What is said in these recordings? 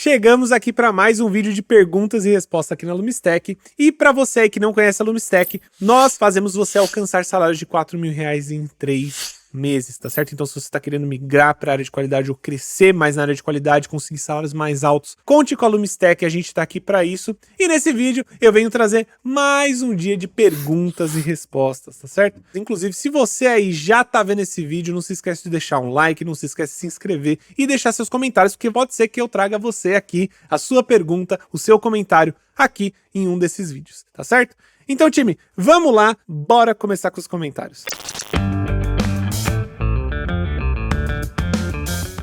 Chegamos aqui para mais um vídeo de perguntas e respostas aqui na Lumistack. E para você aí que não conhece a Lumistack, nós fazemos você alcançar salários de R$ 4.000 em 3 meses, tá certo? Então se você está querendo migrar para a área de qualidade ou crescer mais na área de qualidade, conseguir salários mais altos, conte com a Lumistack, a gente está aqui para isso. E nesse vídeo eu venho trazer mais um dia de perguntas e respostas, tá certo? Inclusive, se você aí já tá vendo esse vídeo, não se esquece de deixar um like, não se esquece de se inscrever e deixar seus comentários, porque pode ser que eu traga você aqui, a sua pergunta, o seu comentário aqui em um desses vídeos, tá certo? Então, time, vamos lá, bora começar com os comentários.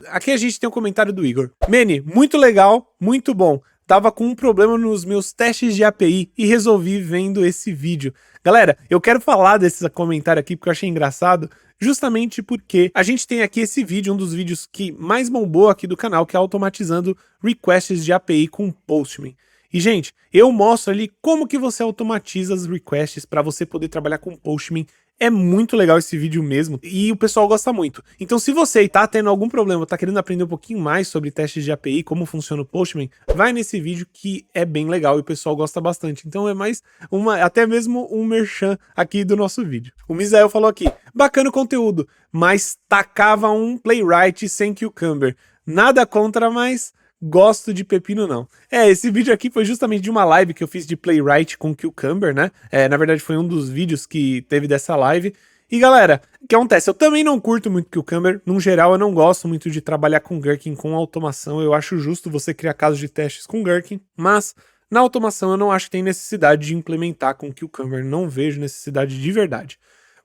Aqui a gente tem um comentário do Igor. Meni, muito legal, muito bom. Tava com um problema nos meus testes de API e resolvi vendo esse vídeo. Galera, eu quero falar desse comentário aqui porque eu achei engraçado, justamente porque a gente tem aqui esse vídeo, um dos vídeos que mais bombou aqui do canal, que é automatizando requests de API com Postman. E, gente, eu mostro ali como que você automatiza as requests para você poder trabalhar com Postman. É muito legal esse vídeo mesmo e o pessoal gosta muito. Então se você tá tendo algum problema, tá querendo aprender um pouquinho mais sobre testes de API, como funciona o Postman, vai nesse vídeo que é bem legal e o pessoal gosta bastante. Então é mais até mesmo um merchan aqui do nosso vídeo. O Misael falou aqui, bacana o conteúdo, mas tacava um Playwright sem Cucumber. Nada contra, mas gosto de pepino não. Esse vídeo aqui foi justamente de uma live que eu fiz de Playwright com Cucumber, né? Na verdade foi um dos vídeos que teve dessa live. E galera, o que acontece? Eu também não curto muito Cucumber. No geral, eu não gosto muito de trabalhar com Gherkin, com automação. Eu acho justo você criar casos de testes com Gherkin, mas na automação eu não acho que tem necessidade de implementar com Cucumber. Não vejo necessidade de verdade.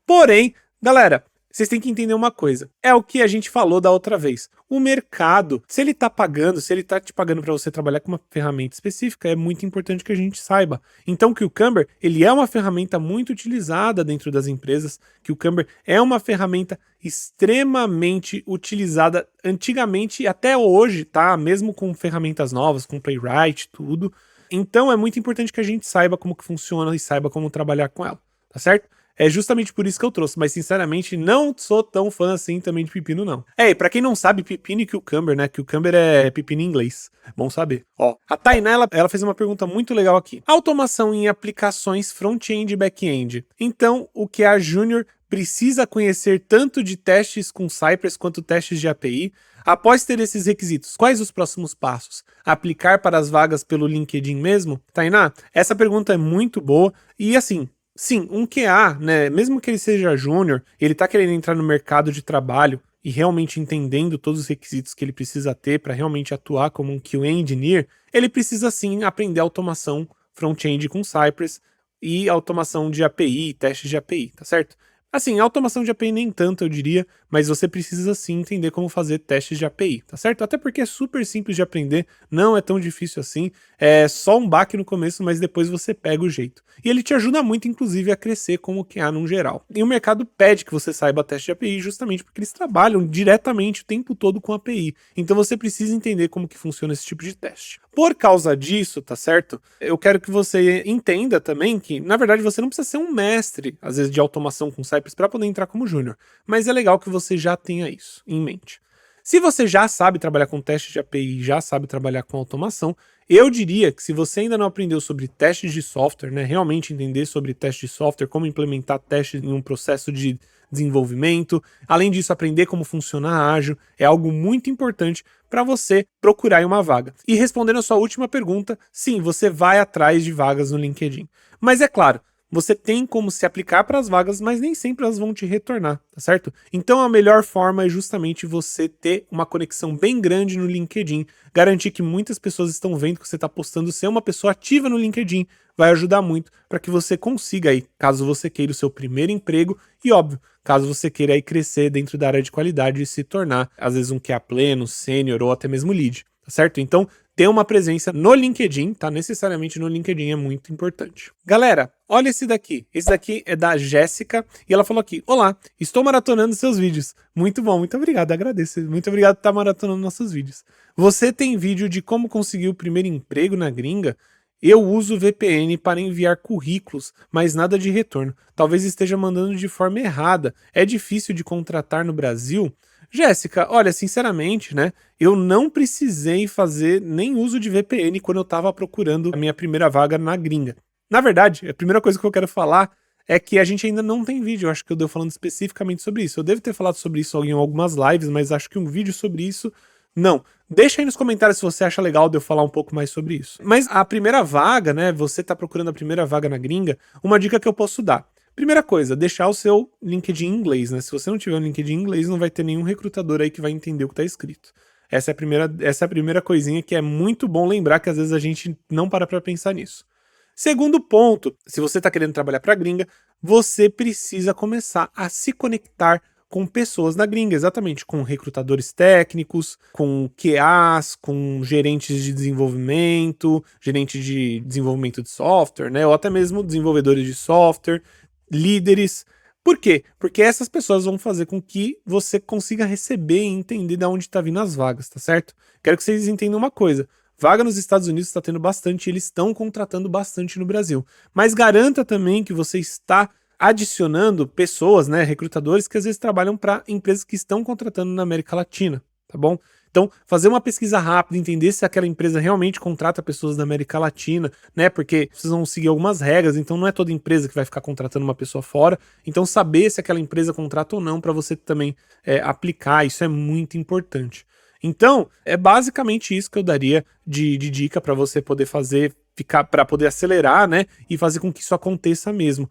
Porém, galera, vocês têm que entender uma coisa, é o que a gente falou da outra vez. O mercado, se ele tá pagando, se ele tá te pagando para você trabalhar com uma ferramenta específica, é muito importante que a gente saiba. Então, Cucumber, ele é uma ferramenta muito utilizada dentro das empresas. Cucumber é uma ferramenta extremamente utilizada antigamente e até hoje, tá? Mesmo com ferramentas novas, com Playwright, tudo. Então, é muito importante que a gente saiba como que funciona e saiba como trabalhar com ela, tá certo? É justamente por isso que eu trouxe, mas sinceramente não sou tão fã assim também de pepino não. E pra quem não sabe, pepino e cucumber, né? Cucumber é pepino em inglês, bom saber. Ó, a Tainá, ela fez uma pergunta muito legal aqui. Automação em aplicações front-end e back-end. Então, o que a Junior precisa conhecer tanto de testes com Cypress quanto testes de API? Após ter esses requisitos, quais os próximos passos? Aplicar para as vagas pelo LinkedIn mesmo? Tainá, essa pergunta é muito boa e assim, sim, um QA, né, mesmo que ele seja júnior, ele tá querendo entrar no mercado de trabalho e realmente entendendo todos os requisitos que ele precisa ter para realmente atuar como um QA engineer, ele precisa sim aprender automação front-end com Cypress e automação de API, testes de API, tá certo? Assim, automação de API nem tanto, eu diria, mas você precisa sim entender como fazer testes de API, tá certo? Até porque é super simples de aprender, não é tão difícil assim, é só um baque no começo, mas depois você pega o jeito. E ele te ajuda muito, inclusive, a crescer como QA no geral. E o mercado pede que você saiba teste de API justamente porque eles trabalham diretamente o tempo todo com API. Então você precisa entender como que funciona esse tipo de teste. Por causa disso, tá certo? Eu quero que você entenda também que, na verdade, você não precisa ser um mestre, às vezes, de automação com Cypress para poder entrar como júnior. Mas é legal que você já tenha isso em mente. Se você já sabe trabalhar com testes de API, já sabe trabalhar com automação, eu diria que se você ainda não aprendeu sobre testes de software, né, realmente entender sobre testes de software, como implementar testes em um processo de desenvolvimento, além disso aprender como funciona a Ágil, é algo muito importante para você procurar em uma vaga. E respondendo a sua última pergunta, sim, você vai atrás de vagas no LinkedIn. Mas é claro, você tem como se aplicar para as vagas, mas nem sempre elas vão te retornar, tá certo? Então a melhor forma é justamente você ter uma conexão bem grande no LinkedIn, garantir que muitas pessoas estão vendo que você está postando, ser uma pessoa ativa no LinkedIn, vai ajudar muito para que você consiga aí, caso você queira o seu primeiro emprego e óbvio, caso você queira aí crescer dentro da área de qualidade e se tornar, às vezes, um QA pleno, sênior ou até mesmo lead, tá certo? Então, ter uma presença no LinkedIn, tá? Necessariamente no LinkedIn é muito importante. Galera, olha esse daqui. Esse daqui é da Jéssica e ela falou aqui: olá, estou maratonando seus vídeos. Muito bom, muito obrigado, agradeço. Muito obrigado por estar maratonando nossos vídeos. Você tem vídeo de como conseguir o primeiro emprego na gringa? Eu uso VPN para enviar currículos, mas nada de retorno. Talvez esteja mandando de forma errada. É difícil de contratar no Brasil? Jéssica, olha, sinceramente, né, eu não precisei fazer nem uso de VPN quando eu tava procurando a minha primeira vaga na gringa. Na verdade, a primeira coisa que eu quero falar é que a gente ainda não tem vídeo, eu acho que eu devo falando especificamente sobre isso. Eu devo ter falado sobre isso em algumas lives, mas acho que um vídeo sobre isso, não. Deixa aí nos comentários se você acha legal de eu falar um pouco mais sobre isso. Mas a primeira vaga, né, você tá procurando a primeira vaga na gringa, uma dica que eu posso dar. Primeira coisa, deixar o seu LinkedIn em inglês, né? Se você não tiver um LinkedIn em inglês, não vai ter nenhum recrutador aí que vai entender o que tá escrito. Essa é a primeira coisinha que é muito bom lembrar, que às vezes a gente não para pra pensar nisso. Segundo ponto, se você tá querendo trabalhar pra gringa, você precisa começar a se conectar com pessoas na gringa, exatamente, com recrutadores técnicos, com QAs, com gerentes de desenvolvimento, gerente de desenvolvimento de software, né? Ou até mesmo desenvolvedores de software, líderes. Por quê? Porque essas pessoas vão fazer com que você consiga receber e entender de onde está vindo as vagas, tá certo? Quero que vocês entendam uma coisa. Vaga nos Estados Unidos está tendo bastante, eles estão contratando bastante no Brasil. Mas garanta também que você está adicionando pessoas, né, recrutadores que às vezes trabalham para empresas que estão contratando na América Latina, tá bom? Então, fazer uma pesquisa rápida, entender se aquela empresa realmente contrata pessoas da América Latina, né? Porque precisam seguir algumas regras, então não é toda empresa que vai ficar contratando uma pessoa fora. Então, saber se aquela empresa contrata ou não para você também aplicar, isso é muito importante. Então, é basicamente isso que eu daria de dica para você poder fazer, para poder acelerar, né? E fazer com que isso aconteça mesmo.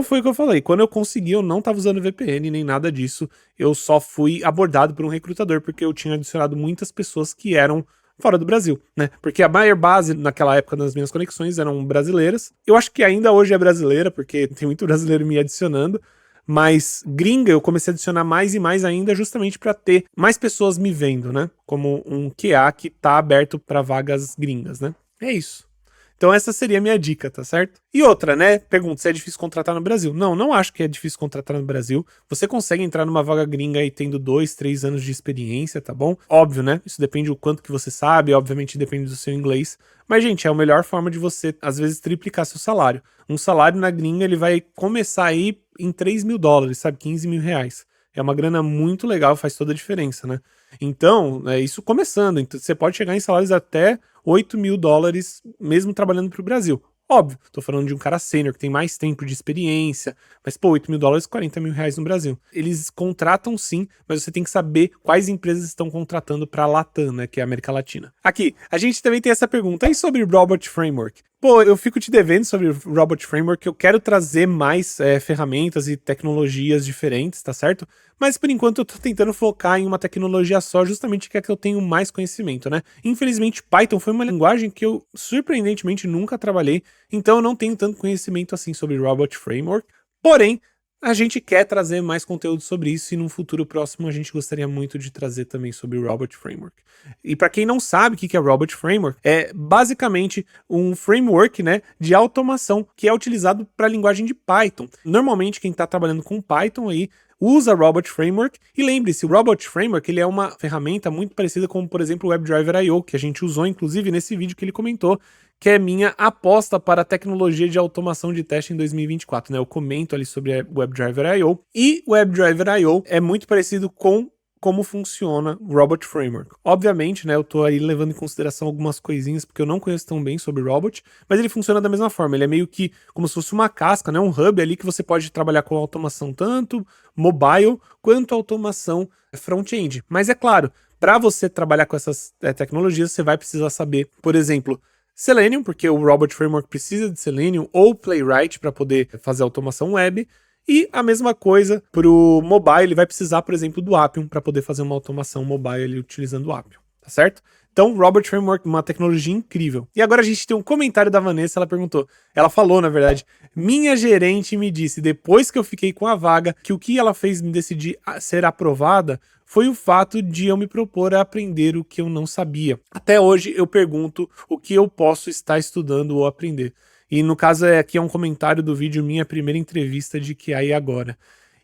Foi o que eu falei, quando eu consegui, eu não estava usando VPN nem nada disso, eu só fui abordado por um recrutador porque eu tinha adicionado muitas pessoas que eram fora do Brasil, né? Porque a maior base naquela época das minhas conexões eram brasileiras. Eu acho que ainda hoje é brasileira, porque tem muito brasileiro me adicionando. Mas gringa eu comecei a adicionar mais e mais ainda justamente para ter mais pessoas me vendo, né? Como um QA que tá aberto para vagas gringas, né? É isso. Então essa seria a minha dica, tá certo? E outra, né? Pergunta se é difícil contratar no Brasil. Não, não acho que é difícil contratar no Brasil. Você consegue entrar numa vaga gringa aí tendo 2, 3 anos de experiência, tá bom? Óbvio, né? Isso depende do quanto que você sabe, obviamente depende do seu inglês. Mas, gente, é a melhor forma de você, às vezes, triplicar seu salário. Um salário na gringa, ele vai começar aí em 3 mil dólares, sabe? 15 mil reais. É uma grana muito legal, faz toda a diferença, né? Então, é isso começando. Então, você pode chegar em salários até 8 mil dólares, mesmo trabalhando para o Brasil. Óbvio, tô falando de um cara sênior que tem mais tempo de experiência, mas pô, 8 mil dólares, 40 mil reais no Brasil. Eles contratam sim, mas você tem que saber quais empresas estão contratando para a Latam, né, que é a América Latina. Aqui, a gente também tem essa pergunta aí sobre Robot Framework. Pô, eu fico te devendo sobre o Robot Framework, eu quero trazer mais ferramentas e tecnologias diferentes, tá certo? Mas por enquanto eu tô tentando focar em uma tecnologia só, justamente que é que eu tenho mais conhecimento, né? Infelizmente, Python foi uma linguagem que eu, surpreendentemente, nunca trabalhei, então eu não tenho tanto conhecimento assim sobre Robot Framework, porém, a gente quer trazer mais conteúdo sobre isso e num futuro próximo a gente gostaria muito de trazer também sobre o Robot Framework. E para quem não sabe o que é Robot Framework, é basicamente um framework, né, de automação que é utilizado para a linguagem de Python. Normalmente quem está trabalhando com Python aí usa Robot Framework, e lembre-se, o Robot Framework ele é uma ferramenta muito parecida com, por exemplo, o WebDriver I.O., que a gente usou inclusive nesse vídeo que ele comentou, que é minha aposta para a tecnologia de automação de teste em 2024, né? Eu comento ali sobre o WebDriver I.O. E o WebDriver I.O. é muito parecido com como funciona o Robot Framework. Obviamente, né, eu tô aí levando em consideração algumas coisinhas, porque eu não conheço tão bem sobre Robot, mas ele funciona da mesma forma, ele é meio que como se fosse uma casca, né, um hub ali que você pode trabalhar com automação tanto mobile, quanto automação front-end. Mas é claro, para você trabalhar com essas tecnologias, você vai precisar saber, por exemplo, Selenium, porque o Robot Framework precisa de Selenium, ou Playwright para poder fazer automação web, e a mesma coisa para o mobile, ele vai precisar, por exemplo, do Appium para poder fazer uma automação mobile ali, utilizando o Appium, tá certo? Então, Robot Framework, uma tecnologia incrível. E agora a gente tem um comentário da Vanessa, ela perguntou, ela falou, na verdade, minha gerente me disse, depois que eu fiquei com a vaga, que o que ela fez me decidir ser aprovada foi o fato de eu me propor a aprender o que eu não sabia. Até hoje eu pergunto o que eu posso estar estudando ou aprender. E no caso aqui é um comentário do vídeo Minha Primeira Entrevista de QA e Agora.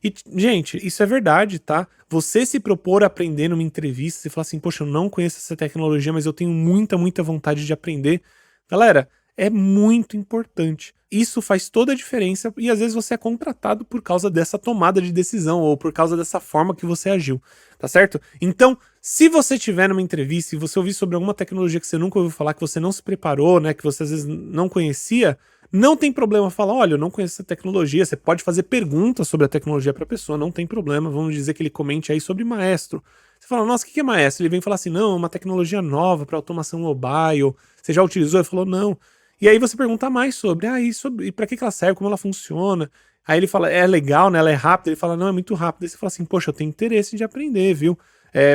E, gente, isso é verdade, tá? Você se propor a aprender numa entrevista e falar assim, poxa, eu não conheço essa tecnologia, mas eu tenho muita vontade de aprender. Galera, é muito importante. isso faz toda a diferença e às vezes você é contratado por causa dessa tomada de decisão ou por causa dessa forma que você agiu, tá certo? Então, se você tiver numa entrevista e você ouvir sobre alguma tecnologia que você nunca ouviu falar, que você não se preparou, né, que você às vezes não conhecia, não tem problema falar, olha, eu não conheço essa tecnologia, você pode fazer perguntas sobre a tecnologia para a pessoa, não tem problema, vamos dizer que ele comente aí sobre Maestro. Você fala, nossa, o que é Maestro? Ele vem falar assim, não, é uma tecnologia nova para automação mobile, você já utilizou? Ele falou, não. E aí você pergunta mais sobre, e pra que ela serve, como ela funciona? Aí ele fala, é legal, né? Ela é rápida. Ele fala, não, é muito rápido. Aí você fala assim, poxa, eu tenho interesse de aprender, viu?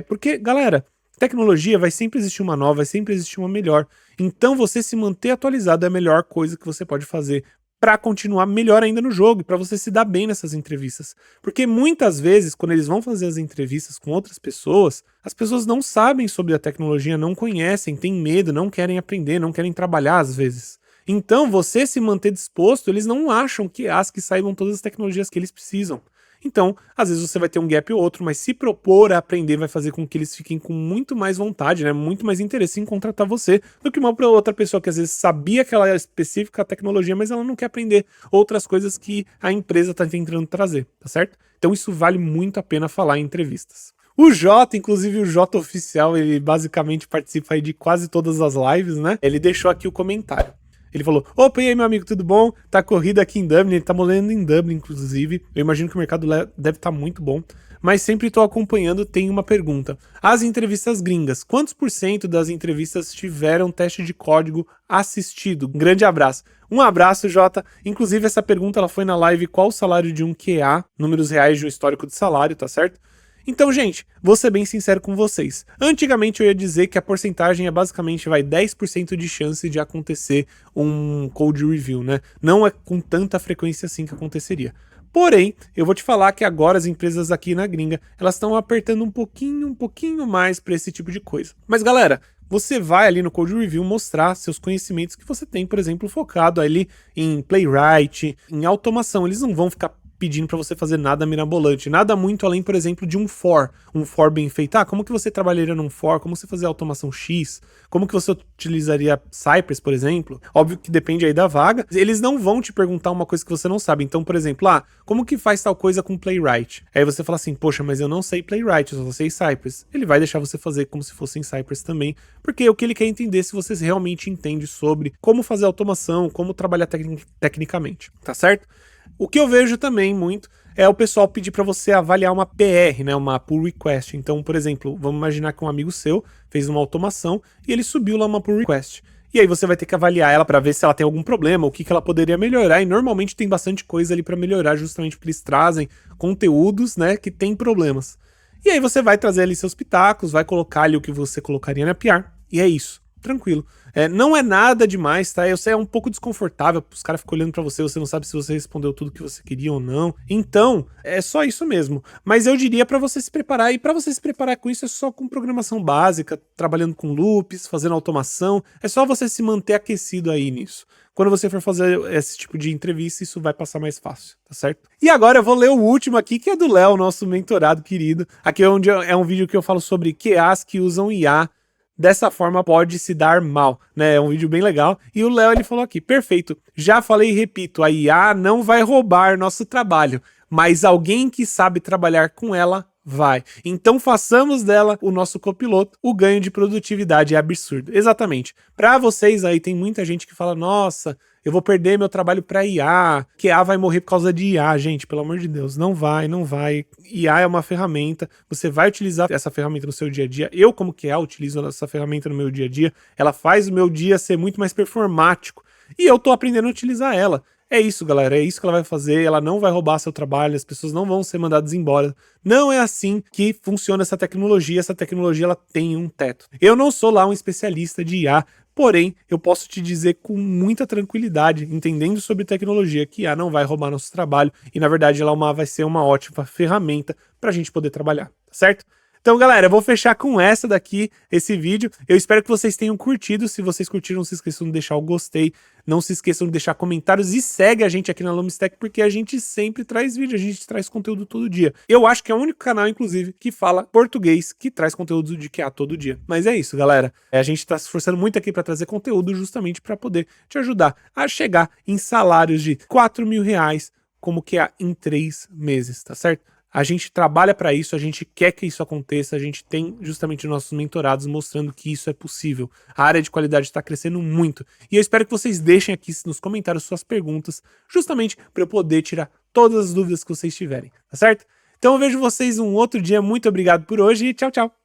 Porque, galera, tecnologia vai sempre existir uma nova, vai sempre existir uma melhor. Então você se manter atualizado é a melhor coisa que você pode fazer para continuar melhor ainda no jogo e para você se dar bem nessas entrevistas. Porque muitas vezes, quando eles vão fazer as entrevistas com outras pessoas, as pessoas não sabem sobre a tecnologia, não conhecem, têm medo, não querem aprender, não querem trabalhar às vezes. Então, você se manter disposto, eles não acham que que saibam todas as tecnologias que eles precisam. Então, às vezes você vai ter um gap ou outro, mas se propor a aprender vai fazer com que eles fiquem com muito mais vontade, né, muito mais interesse em contratar você do que uma outra pessoa que às vezes sabia aquela específica tecnologia, mas ela não quer aprender outras coisas que a empresa está tentando trazer, tá certo? Então isso vale muito a pena falar em entrevistas. O Jota, inclusive o Jota Oficial, ele basicamente participa aí de quase todas as lives, né? Ele deixou aqui o comentário. Ele falou, opa, e aí meu amigo, tudo bom? Tá corrida aqui em Dublin, ele tá morando em Dublin, inclusive. Eu imagino que o mercado deve estar muito bom. Mas sempre tô acompanhando, tem uma pergunta. As entrevistas gringas, quantos % das entrevistas tiveram teste de código assistido? Um grande abraço. Um abraço, Jota. Inclusive essa pergunta ela foi na live qual o salário de um QA, números reais de um histórico de salário, tá certo? Então, gente, vou ser bem sincero com vocês. Antigamente eu ia dizer que a porcentagem é basicamente 10% de chance de acontecer um code review, né? Não é com tanta frequência assim que aconteceria. Porém, eu vou te falar que agora as empresas aqui na gringa, elas estão apertando um pouquinho mais para esse tipo de coisa. Mas galera, você vai ali no Code Review mostrar seus conhecimentos que você tem, por exemplo, focado ali em Playwright, em automação. Eles não vão ficar pedindo para você fazer nada mirabolante, nada muito além, por exemplo, de um for bem feito. Como que você trabalharia num for? Como você fazer automação X? Como que você utilizaria Cypress, por exemplo? Óbvio que depende aí da vaga. Eles não vão te perguntar uma coisa que você não sabe. Então, por exemplo, como que faz tal coisa com Playwright? Aí você fala assim, poxa, mas eu não sei Playwright, eu só sei Cypress. Ele vai deixar você fazer como se fosse em Cypress também, porque o que ele quer entender é se você realmente entende sobre como fazer automação, como trabalhar tecnicamente, tá certo? O que eu vejo também muito é o pessoal pedir para você avaliar uma PR, né, uma pull request. Então, por exemplo, vamos imaginar que um amigo seu fez uma automação e ele subiu lá uma pull request. E aí você vai ter que avaliar ela para ver se ela tem algum problema, o que ela poderia melhorar. E normalmente tem bastante coisa ali para melhorar, justamente porque eles trazem conteúdos, né, que tem problemas. E aí você vai trazer ali seus pitacos, vai colocar ali o que você colocaria na PR. E é isso. Tranquilo. Não é nada demais, tá? Eu sei, é um pouco desconfortável, os caras ficam olhando pra você não sabe se você respondeu tudo que você queria ou não. Então, é só isso mesmo. Mas eu diria pra você se preparar, e pra você se preparar com isso é só com programação básica, trabalhando com loops, fazendo automação, é só você se manter aquecido aí nisso. Quando você for fazer esse tipo de entrevista, isso vai passar mais fácil, tá certo? E agora eu vou ler o último aqui, que é do Léo, nosso mentorado querido. Aqui é um vídeo que eu falo sobre QAs que usam IA. Dessa forma pode se dar mal, né? É um vídeo bem legal. E o Léo, ele falou aqui, perfeito, já falei e repito, a IA não vai roubar nosso trabalho, mas alguém que sabe trabalhar com ela vai. Então façamos dela o nosso copiloto. O ganho de produtividade é absurdo. Exatamente. Para vocês aí, tem muita gente que fala, nossa, eu vou perder meu trabalho para IA, que IA vai morrer por causa de IA. Gente, pelo amor de Deus, não vai. IA é uma ferramenta, você vai utilizar essa ferramenta no seu dia a dia. Eu, como QA, utilizo essa ferramenta no meu dia a dia. Ela faz o meu dia ser muito mais performático. E eu tô aprendendo a utilizar ela. É isso, galera, é isso que ela vai fazer, ela não vai roubar seu trabalho, as pessoas não vão ser mandadas embora. Não é assim que funciona essa tecnologia ela tem um teto. Eu não sou lá um especialista de IA, porém, eu posso te dizer com muita tranquilidade, entendendo sobre tecnologia, que IA não vai roubar nosso trabalho e, na verdade, ela vai ser uma ótima ferramenta para a gente poder trabalhar, tá certo? Então, galera, eu vou fechar com essa daqui, esse vídeo. Eu espero que vocês tenham curtido. Se vocês curtiram, não se esqueçam de deixar o gostei. Não se esqueçam de deixar comentários e segue a gente aqui na Lomstack, porque a gente sempre traz vídeo, a gente traz conteúdo todo dia. Eu acho que é o único canal, inclusive, que fala português, que traz conteúdo de QA todo dia. Mas é isso, galera. A gente tá se esforçando muito aqui para trazer conteúdo justamente para poder te ajudar a chegar em salários de 4 mil reais como QA em 3 meses, tá certo? A gente trabalha para isso, a gente quer que isso aconteça, a gente tem justamente nossos mentorados mostrando que isso é possível. A área de qualidade está crescendo muito. E eu espero que vocês deixem aqui nos comentários suas perguntas, justamente para eu poder tirar todas as dúvidas que vocês tiverem, tá certo? Então eu vejo vocês um outro dia, muito obrigado por hoje e tchau, tchau!